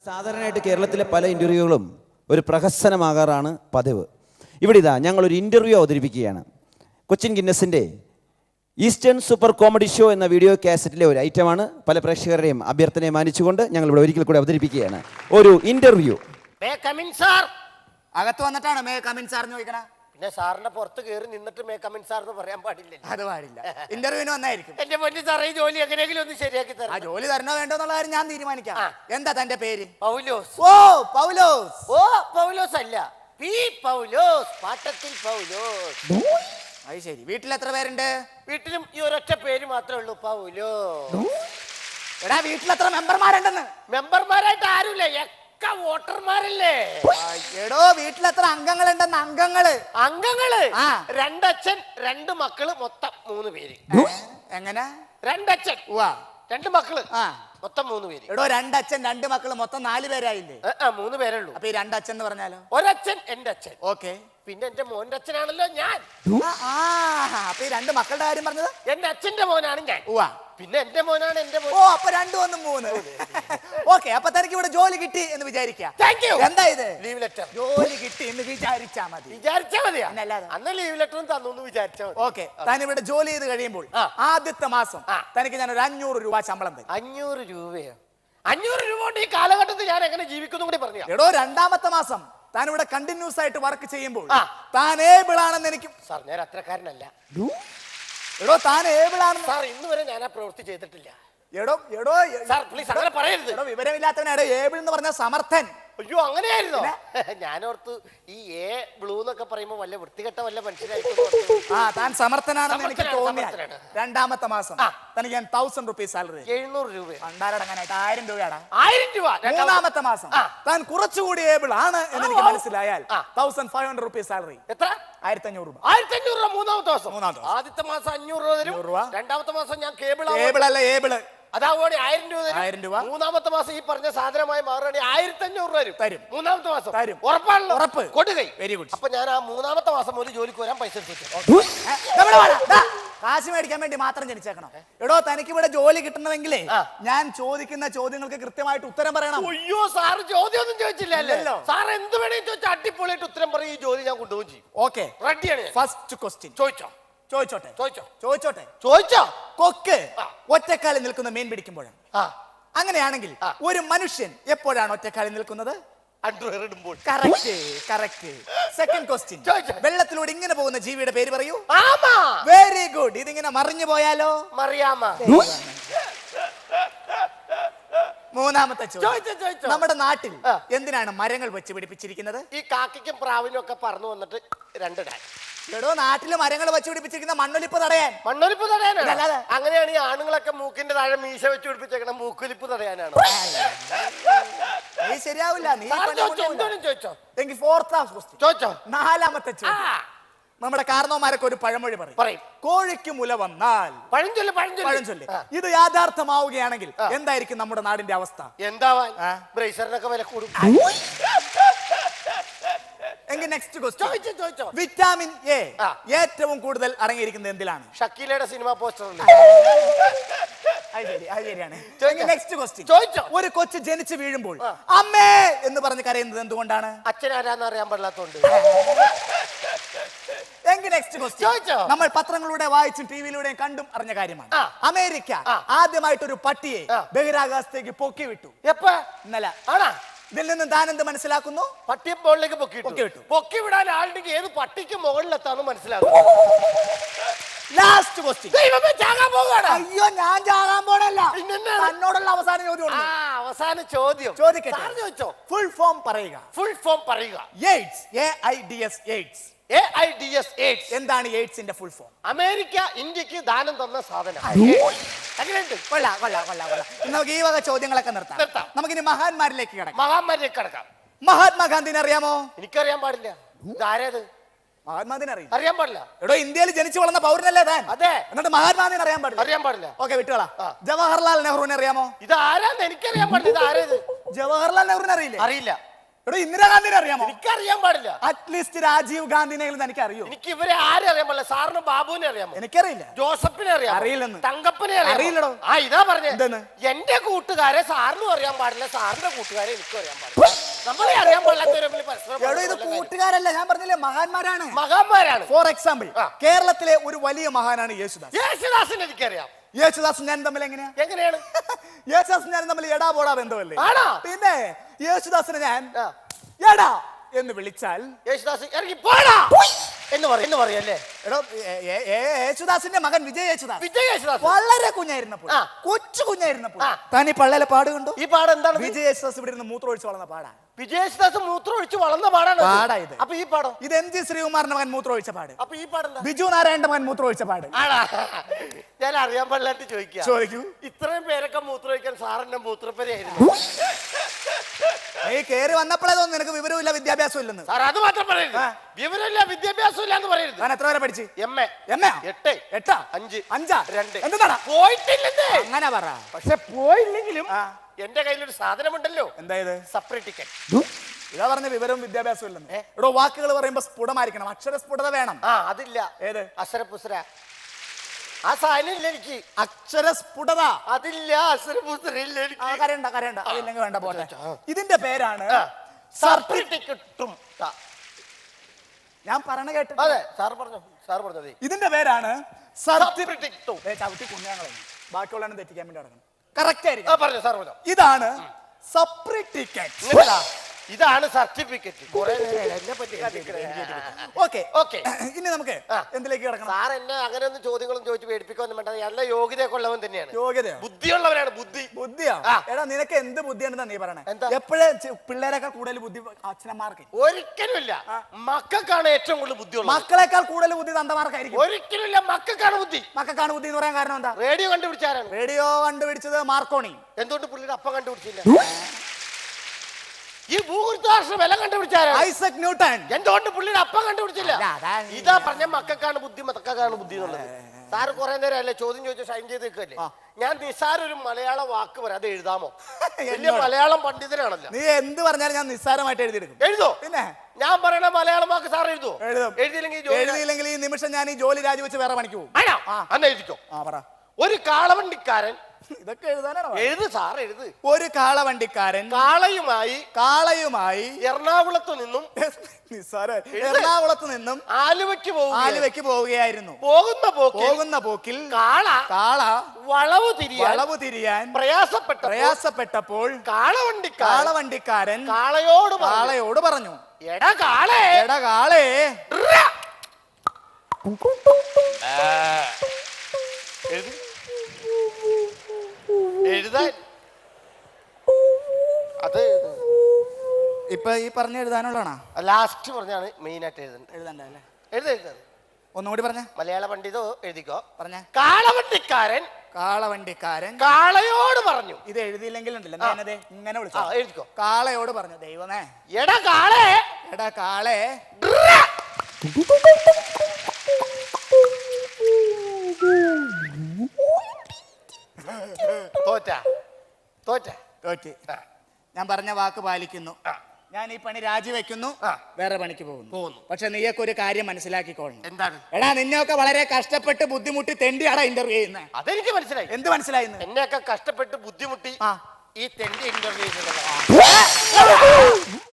സാധാരണയായിട്ട് കേരളത്തിലെ പല ഇൻ്റർവ്യൂകളും ഒരു പ്രഹസനമാകാറാണ് പതിവ്. ഇവിടെ ഇതാ ഞങ്ങളൊരു ഇൻ്റർവ്യൂ അവതരിപ്പിക്കുകയാണ്. കൊച്ചിൻ ഗിന്നസിൻ്റെ ഈസ്റ്റേൺ സൂപ്പർ കോമഡി ഷോ എന്ന വീഡിയോ കാസറ്റിലെ ഒരു ഐറ്റമാണ്. പല പ്രേക്ഷകരുടെയും അഭ്യർത്ഥനയെ മാനിച്ചുകൊണ്ട് ഞങ്ങൾ ഇവിടെ ഒരിക്കൽ കൂടി അവതരിപ്പിക്കുകയാണ് ഒരു ഇൻ്റർവ്യൂ. അകത്ത് വന്നിട്ടാണ് മേ കമിൻ സാർ ചോദിക്കണ. പിന്നെ സാറിന്റെ പുറത്ത് കയറി നിന്നിട്ട് മേ കമിൻ സാർ എന്ന് പറയാൻ പാടില്ല. അത് പാടില്ല. ഇന്റർവ്യൂവിന് വന്നായിരിക്കും. എന്റെ പൊന്നു സാറേ, ഈ ജോലി എങ്ങനെയെങ്കിലും ഒന്ന് ശരിയാക്കി ആ തരാം. ജോലി തരണോ വേണ്ടോ എന്നുള്ള കാര്യം ഞാൻ തീരുമാനിക്കാം. എന്താ തന്റെ പേര്? പൗലോസ്. ഓ പൗലോസ്. ഓ പൗലോസ് അല്ല, പി പൗലോസ്, പാട്ടത്തിൽ പൗലോസ്. അത് ശരി. വീട്ടിൽ എത്ര പേരുണ്ട്? വീട്ടിലും ഈ ഒരൊറ്റ പേര് മാത്രമേ ഉള്ളൂ, പൗലോസ്. എടാ വീട്ടിൽ എത്ര മെമ്പർമാരുണ്ടെന്ന്? മെമ്പർമാരായിട്ട് ആരുമില്ല, വോട്ടർമാരല്ലേ. എടോ വീട്ടിൽ എത്ര അംഗങ്ങളുണ്ടെന്ന്? അംഗങ്ങള് ആ 2 അച്ഛൻ 2 മക്കള്, മൊത്തം 3 പേര്. എങ്ങനെ? 2 അച്ഛൻ 2 മക്കള്, മൊത്തം 3 പേര്. എടോ 2 അച്ഛൻ 2 മക്കള് മൊത്തം 4 പേരായില്ലേ? 3 പേരേ ഉള്ളൂ. അപ്പൊ ഈ 2 അച്ഛൻ എന്ന് പറഞ്ഞാലോ? ഒരച്ഛൻ എന്റെ അച്ഛൻ. ഓക്കെ. പിന്നെ എന്റെ മോന്റെ അച്ഛനാണല്ലോ ഞാൻ. അപ്പൊ ഈ 2 മക്കളുടെ കാര്യം പറഞ്ഞത്? എന്റെ അച്ഛന്റെ മോനാണ് ഞാൻ. പിന്നെ എന്റെ മോനാണ് എന്റെ മോൻ. ഓ അപ്പൊ 2 1 3. ഓക്കെ. അപ്പൊ തനിക്ക് ഇവിടെ ജോലി കിട്ടി എന്ന് വിചാരിക്കാം. എന്താ ഇത്? Leave letter. ജോലി കിട്ടി എന്ന് വിചാരിച്ചാ മതിയാ? അന്ന് ലീവ് ലെറ്ററും തന്നു വിചാരിച്ചാ മതി. ഓക്കെ. താൻ ഇവിടെ ജോലി ചെയ്ത് കഴിയുമ്പോൾ ആദ്യത്തെ മാസം തനിക്ക് ഞാൻ ഒരു 500 രൂപ ശമ്പളം തരും. 500 രൂപയോ? 500 രൂപ കൊണ്ട് ഈ കാലഘട്ടത്തിൽ ഞാൻ എങ്ങനെ ജീവിക്കുന്നു കൂടി പറഞ്ഞു. എടോ രണ്ടാമത്തെ മാസം താൻ ഇവിടെ കണ്ടിന്യൂസ് ആയിട്ട് വർക്ക് ചെയ്യുമ്പോൾ താൻ ഏബിൾ ആണെന്ന് എനിക്ക്. സാർ ഞാൻ അത്രക്കാരനല്ല. എടോ താൻ ഏബിൾ ആണെന്ന്. സാർ ഇന്ന് വരെ ഞാൻ ആ പ്രവൃത്തി ചെയ്തിട്ടില്ല. എടോ സാർ പ്ലീസ് അങ്ങനെ പറയരുത്. എടോ വിവരമില്ലാത്തവനാണ് ഏബിൾ എന്ന് പറഞ്ഞ സമർത്ഥൻ. അയ്യോ അങ്ങനെയായിരുന്നോ? ഞാനോർത്ത് ഈ എ ബ്ലൂ എന്നൊക്കെ പറയുമ്പോ വല്ല വൃത്തികെട്ട വല്ല മനുഷ്യരായിരിക്കും. താൻ സമർത്ഥനാണെന്ന് എനിക്ക് തോന്നി. രണ്ടാമത്തെ മാസം തനിക്ക് ഞാൻ 1000 റുപ്പീസ് സാലറി. 700 രൂപ. പണ്ടാരടങ്ങാനായിട്ട് 1000 രൂപയാണ്. 1000 രൂപ. മൂന്നാമത്തെ മാസം താൻ കുറച്ചുകൂടി ഏബിൾ ആണ് എന്ന് എനിക്ക് മനസ്സിലായാൽ 1500 റുപ്പീസ് സാലറി. എത്ര? 1500 രൂപ. 1500 രൂപ മൂന്നാമത്തെ മാസം. ആദ്യത്തെ മാസം 500 രൂപ. രണ്ടാമത്തെ മാസം ഞാൻ കേബിൾ അല്ല ഏബിള്. അതാവോടെ 1000 രൂപ. മൂന്നാമത്തെ മാസം ഈ പറഞ്ഞ സാധനമായി മാറുകയാണെങ്കിൽ 1500 രൂപ തരും. മൂന്നാമത്തെ മാസം തരും. ഉറപ്പാണല്ലോ? ഉറപ്പ്. കൊടുകൈ. Very good. അപ്പൊ ഞാൻ ആ മൂന്നാമത്തെ മാസം മുതൽ ജോലിക്ക് വരാൻ പൈസ എടുത്തു. കാശ് മേടിക്കാൻ വേണ്ടി മാത്രം ജനിച്ചേക്കണം. എടോ തനിക്ക് ഇവിടെ ജോലി കിട്ടണമെങ്കിലേ ഞാൻ ചോദിക്കുന്ന ചോദ്യങ്ങൾക്ക് കൃത്യമായിട്ട് ഉത്തരം പറയണം. അയ്യോ സാറ് ചോദ്യം ഒന്നും ചോദിച്ചില്ലല്ലോ. സാർ എന്ത് വേണേ ചോദിച്ചാൽ അടിപൊളിയായിട്ട് ഉത്തരം പറയും. ഈ ജോലി ഞാൻ കൊണ്ടുപോകും ചെയ്യും. ഓക്കെ റെഡിയാണ്. ഫസ്റ്റ് ക്വസ്റ്റ്യൻ ചോദിച്ചോട്ടെ. കൊക്ക് ഒറ്റക്കാലിൽ നിൽക്കുന്ന മീൻ പിടിക്കുമ്പോഴാണ്. അങ്ങനെയാണെങ്കിൽ ഒരു മനുഷ്യൻ എപ്പോഴാണ് ഒറ്റക്കാലിൽ നിൽക്കുന്നത്? കറക്റ്റ്. Second question. വെള്ളത്തിലൂടെ ഇങ്ങനെ പോകുന്ന ജീവിയുടെ പേര് പറയൂ. Very good. ഇതിങ്ങനെ മറിഞ്ഞു പോയാലോ? മറിയാമ. മൂന്നാമത്തെ ചോദ്യം. നമ്മുടെ നാട്ടിൽ എന്തിനാണ് മരങ്ങൾ വെച്ച് പിടിപ്പിച്ചിരിക്കുന്നത്? ഈ കാക്കയ്ക്കും പ്രാവിനും ഒക്കെ പറന്നു വന്നിട്ട് 2 ഡാൻ. എടോ നാട്ടില് മരങ്ങൾ വെച്ച് പിടിപ്പിച്ചിരിക്കുന്ന മണ്ണൊലിപ്പ് തടയാനാണ്. അങ്ങനെയാണ് ഈ ആണുങ്ങളൊക്കെ മൂക്കിന്റെ താഴെ മീശ വെച്ച് പിടിപ്പിച്ചേക്കണം. മൂക്കൊലിപ്പ് തടയാനാണ്. നീ ശരിയാവില്ല. നീ ചോദിച്ചോ. നാലാമത്തെ ചോദ്യം. നമ്മുടെ കാരണവന്മാരൊക്കെ ഒരു പഴമൊഴി പറയും. കോഴിക്ക് മുല വന്നാൽ പഴഞ്ചൊല്ല്. ഇത് യാഥാർത്ഥമാവുകയാണെങ്കിൽ എന്തായിരിക്കും നമ്മുടെ നാടിന്റെ അവസ്ഥ? എന്താവാൻ? ബ്രേസറിനൊക്കെ വില കൂടും. എങ്കിൽ നെക്സ്റ്റ് ക്വസ്റ്റ്യൻ. വിറ്റാമിൻ എ ഏറ്റവും കൂടുതൽ അടങ്ങിയിരിക്കുന്നത് എന്തിലാണ്? ഷക്കീലയുടെ സിനിമ പോസ്റ്ററിൽ. Next question. ഒരു കൊച്ചു ജനിച്ചു വീഴുമ്പോൾ അമ്മേ എന്ന് പറഞ്ഞ് കരയുന്നത് എന്തുകൊണ്ടാണ്? അച്ഛനാരാന്ന് അറിയാൻ പാടില്ലാത്തോണ്ട്. എങ്കിൽ നെക്സ്റ്റ് ക്വസ്റ്റ്യൻ. നമ്മൾ പത്രങ്ങളിലൂടെ വായിച്ചും ടിവിയിലൂടെയും കണ്ടും അറിഞ്ഞ കാര്യമാണ്. അമേരിക്ക ആദ്യമായിട്ട് ഒരു പട്ടിയെ ബഹിരാകാശത്തേക്ക് പൊക്കി വിട്ടു. ഇന്നലെ. ഇതിൽ നിന്ന് താൻ എന്ത് മനസ്സിലാക്കുന്നു? പട്ടിയെ മുകളിലേക്ക് പൊക്കി വിടാൻ ആളുണ്ടെങ്കിൽ ഏത് പട്ടിക്ക് മുകളിലെത്താന്ന് മനസ്സിലാക്കുന്നു. Last question. അയ്യോ ഞാൻ ചാകാൻ പോണല്ല. തന്നോടുള്ള അവസാന ചോദ്യം. അവസാന ചോദ്യം ചോദിക്കട്ടെ. ഫുൾ ഫോം പറയുക. എയ്ഡ്സ്. AIDS. എന്താണ് എയ്ഡ്സിന്റെ ഫുൾ ഫോം? അമേരിക്ക ഇന്ത്യക്ക് ദാനം തന്ന സാധനം. നമുക്ക് ഈ വക ചോദ്യങ്ങളൊക്കെ നിർത്താം. നമുക്കിനി മഹാന്മാരിലേക്ക് കിടക്കാം. മഹാത്മാഗാന്ധിനെ അറിയാമോ? എനിക്കറിയാൻ പാടില്ല. ഇതാരേത്? മഹാത്മാഗാന്ധിനെ അറിയാൻ പാടില്ല. എടോ ഇന്ത്യയിൽ ജനിച്ചു വളർന്ന പൗരനല്ലേ താൻ? അതെ. എന്നിട്ട് മഹാത്മാഗാന്ധിനെ അറിയാൻ പാടില്ല. ഓക്കെ വിട്ടുകളാ. ജവഹർലാൽ നെഹ്റുവിനെ അറിയാമോ? ഇത് ആരാന്ന് എനിക്കറിയാൻ പാടില്ല. ഇത് ആരേത്? ജവഹർലാൽ നെഹ്റുവിനെ അറിയില്ല? അറിയില്ല. എടോ ഇന്ദിരാഗാന്ധിനെ അറിയാമോ? എനിക്കറിയാൻ പാടില്ല. അറ്റ്ലീസ്റ്റ് രാജീവ് ഗാന്ധിനെ എനിക്ക് അറിയോ? എനിക്ക് ഇവരെ ആരെ അറിയാൻ പാടില്ല. സാറിന് ബാബുവിനെ അറിയാമോ? എനിക്കറിയില്ല. ജോസഫിനെ അറിയാം? അറിയില്ലെന്ന്. തങ്കപ്പനെ അറിയില്ലടോ. ആ ഇതാ പറഞ്ഞേ. എന്തെന്ന്? എന്റെ കൂട്ടുകാരെ സാറിനും അറിയാൻ പാടില്ല, സാറിന്റെ കൂട്ടുകാരെ എനിക്കും അറിയാൻ പാടില്ല. നമ്മളെ അറിയാൻ പാടില്ലാത്തവരെ എടോ ഇത് കൂട്ടുകാരല്ല, ഞാൻ പറഞ്ഞില്ലേ മഹാന്മാരാണ്. മഹാന്മാരാണ്. ഫോർ എക്സാമ്പിൾ കേരളത്തിലെ ഒരു വലിയ മഹാനാണ് യേശുദാസ്. യേശുദാസിനെ എനിക്കറിയാം. യേശുദാസും ഞാൻ തമ്മിൽ എങ്ങനെയാ? എങ്ങനെയാണ്? യേശുദാസും ഞാൻ തമ്മിൽ എടാ പോടാ ബന്ധമല്ലേ? ആണോ? പിന്നെ യേശുദാസിനെ ഞാൻ എടാ എന്ന് വിളിച്ചാൽ യേശുദാസ് ഇറങ്ങി പോടാ എന്ന് പറയല്ലേ? എടോ യേശുദാസിന്റെ മകൻ വിജയ് യേശുദാസ് വിജയ് യേശുദാസ് വളരെ കുഞ്ഞായിരുന്നപ്പോൾ, കൊച്ചു കുഞ്ഞായിരുന്നപ്പോൾ താൻ ഈ പള്ളയിലെ പാട് കണ്ടു. ഈ പാട് എന്താണ്? വിജയ് യേശുദാസ് ഇവിടെ ഇരുന്ന് മൂത്രമൊഴിച്ച് വളർന്ന പാടാ. വിജയ് യേശുദാസ് മൂത്രം ഒഴിച്ച് വളർന്ന പാടാണ്. പാടാ ഇത്. അപ്പൊ ഈ പാടോ? ഇത് MG ശ്രീകുമാറിന്റെ മകൻ മൂത്രമൊഴിച്ച പാട്. അപ്പൊ ഈ പാടെന്താ? ബിജു നാരായണന്റെ മകൻ മൂത്രമൊഴിച്ച പാട്. ആടാ, ഞാൻ അറിയാൻ പാടില്ലാട്ട് ചോദിക്കൂ. ഇത്രയും പേരൊക്കെ മൂത്രമൊഴിക്കാൻ സാറിന്റെ മൂത്രപ്പരയായിരുന്നു. നീ കേറി വന്നപ്പോഴേ തോന്നുന്നു നിനക്ക് വിവരമില്ല വിദ്യാഭ്യാസം ഇല്ലെന്ന്. സാർ അത് മാത്രം പറയരുത്. വിവരമില്ല വിദ്യാഭ്യാസം ഇല്ല എന്ന് പറയരുത്. ഞാൻ എത്ര വരെ പഠിച്ചു? MA 8 8 5 5 2 എന്താ പോയിട്ടില്ലെന്നേ. അങ്ങനെ പറ. പക്ഷെ പോയില്ലെങ്കിലും എന്റെ കയ്യിലൊരു സാധനമുണ്ടല്ലോ. എന്തായത്? Separate ticket. ഇതാ പറഞ്ഞ വിവരവും വിദ്യാഭ്യാസവും ഇല്ലെന്ന്. എടോ വാക്കുകൾ പറയുമ്പോ സ്ഫുടമായിരിക്കണം, അക്ഷര സ്ഫുടത വേണം. അതില്ല. ഏത്? അസരപുസര ആ സാധനം ഇല്ല എനിക്ക്. അക്ഷര സ്ഫുടത അതില്ല. അസരപുസര ഇല്ല എനിക്ക്. കരയണ്ട കരയണ്ട, അതില്ലെങ്കിൽ വേണ്ട പോട്ടെ. ഇതിന്റെ പേരാണ് സെപ്പറേറ്റ് ടിക്കറ്റും. ഞാൻ പറഞ്ഞ കേട്ടു. അതെ സാർ പറഞ്ഞത്. ഇതിന്റെ പേരാണ് സെപ്പറേറ്റ് ടിക്കറ്റും. ചവിട്ടി കുഞ്ഞാങ്ങളെ ബാക്കിയുള്ളവനെ തെറ്റിക്കാൻ വേണ്ടി നടക്കണം. കറക്റ്റ് ആയിരിക്കും. പറഞ്ഞു സാർ പറഞ്ഞു. ഇതാണ് സെപ്പറേറ്റ് ടിക്കറ്റ്. ഇതാണ് സർട്ടിഫിക്കറ്റ്. ഓക്കെ ഇനി നമുക്ക് എന്തിലേക്ക് കിടക്കണം? സാർ എന്നെ അങ്ങനെയൊന്നും ചോദ്യങ്ങളും ചോദിച്ച് പേടിപ്പിക്കൊന്നും വേണ്ട. നല്ല യോഗ്യതയൊക്കെ ഉള്ളവൻ തന്നെയാണ്. യോഗ്യത ബുദ്ധിയുള്ളവനാണ്. ബുദ്ധിയാ? എടാ നിനക്ക് എന്ത് ബുദ്ധിയാണെന്നാ നീ പറയണേ? എന്താ? എപ്പോഴും പിള്ളേരെക്കാൾ കൂടുതൽ ബുദ്ധി അച്ഛനമാർക്ക്? ഒരിക്കലുമില്ല. മക്കൾക്കാണ് ഏറ്റവും കൂടുതൽ ബുദ്ധിയുള്ളത്. മക്കളെക്കാൾ കൂടുതൽ ബുദ്ധി തന്തമാർക്കായിരിക്കും. ഒരിക്കലുമില്ല. മക്കൾക്കാണ് ബുദ്ധി. മക്കൾക്കാണ് ബുദ്ധി എന്ന് പറയാൻ കാരണം എന്താ? റേഡിയോ കണ്ടുപിടിച്ചാരാണ്? റേഡിയോ കണ്ടുപിടിച്ചത് മാർക്കോണി. എന്തുകൊണ്ട് പുള്ളിയുടെ അപ്പം കണ്ടുപിടിച്ചില്ല? ഈ ഭൂഗുരുത്വാകർഷണ ബലം കണ്ടുപിടിച്ചാരാണ്? Isaac Newton. എന്തുകൊണ്ട് പുള്ളിയുടെ അപ്പം കണ്ടുപിടിച്ചില്ല? ഇതാ പറഞ്ഞ മക്കൾക്കാണ് ബുദ്ധി, മക്കൾക്കാണ് ബുദ്ധി എന്നുള്ളത്. സാറ് കുറെ നേരം അല്ലേ ചോദ്യം ചോദിച്ചു ഷൈൻ ചെയ്ത് നിൽക്കല്ലേ? ഞാൻ നിസ്സാര ഒരു മലയാള വാക്ക് പറയാം, അത് എഴുതാമോ? വലിയ മലയാളം പണ്ഡിതനാണല്ലോ. നീ എന്ത് പറഞ്ഞാലും ഞാൻ നിസ്സാരമായിട്ട് എഴുതിയെടുക്കും. എഴുതോ? പിന്നെ ഞാൻ പറയണ മലയാളം വാക്ക് സാർ എഴുതോ? എഴുതിയില്ലെങ്കിൽ ഈ നിമിഷം ഞാൻ ഈ ജോലി രാജിവെച്ച് വേറെ പണിക്ക് പോകും. അന്ന് എഴുതിക്കോ. പറ. ഒരു കാളവണ്ടിക്കാരൻ. ഇതൊക്കെ എഴുതാനാണ്. എഴുത് സാർ എഴുത്. ഒരു കാളവണ്ടിക്കാരൻ കാളയുമായി എറണാകുളത്ത് നിന്നും എറണാകുളത്ത് നിന്നും ആലുവയ്ക്ക് പോവുകയായിരുന്നു. പോകുന്ന പോക്കിൽ കാള വളവ് തിരിയാൻ പ്രയാസപ്പെട്ടപ്പോൾ കാളവണ്ടിക്കാരൻ കാളയോട് പറഞ്ഞു, എടാ കാളേ എഴുതാൻ. അത് ഇപ്പൊ ഈ പറഞ്ഞ എഴുതാനുള്ളതാണോ? ലാസ്റ്റ് പറഞ്ഞാണ് മെയിൻ ആയിട്ട് എഴുതണ്ടല്ലേ? എഴുതരുത്. ഒന്നുകൂടി പറഞ്ഞ. മലയാള പണ്ഡിതോ എഴുതിക്കോ. പറഞ്ഞ. കാളവണ്ടിക്കാരൻ കാളയോട് പറഞ്ഞു. ഇത് എഴുതിയില്ലെങ്കിൽ ഉണ്ടല്ലോ ഞാനത് ഇങ്ങനെ വിളിച്ചു. എഴുതിക്കോ. കാളയോട് പറഞ്ഞു, ദൈവമേ എടാ കാളേ തോറ്റ. ഞാൻ പറഞ്ഞ വാക്ക് പാലിക്കുന്നു. ഞാൻ ഈ പണി രാജിവെക്കുന്നു, വേറെ പണിക്ക് പോകുന്നു. പക്ഷെ നീയൊക്കെ ഒരു കാര്യം മനസ്സിലാക്കിക്കോളണം. എന്താണ്? എടാ നിന്നെയൊക്കെ വളരെ കഷ്ടപ്പെട്ട് ബുദ്ധിമുട്ടി തെണ്ടിയാടാ ഇന്റർവ്യൂ ചെയ്യുന്നത്. അതെനിക്ക് മനസ്സിലായി. എന്ത് മനസ്സിലായി? എന്നെയൊക്കെ കഷ്ടപ്പെട്ട് ബുദ്ധിമുട്ടി ഈ തെണ്ടി ഇന്റർവ്യൂ ചെയ്യുന്നത്.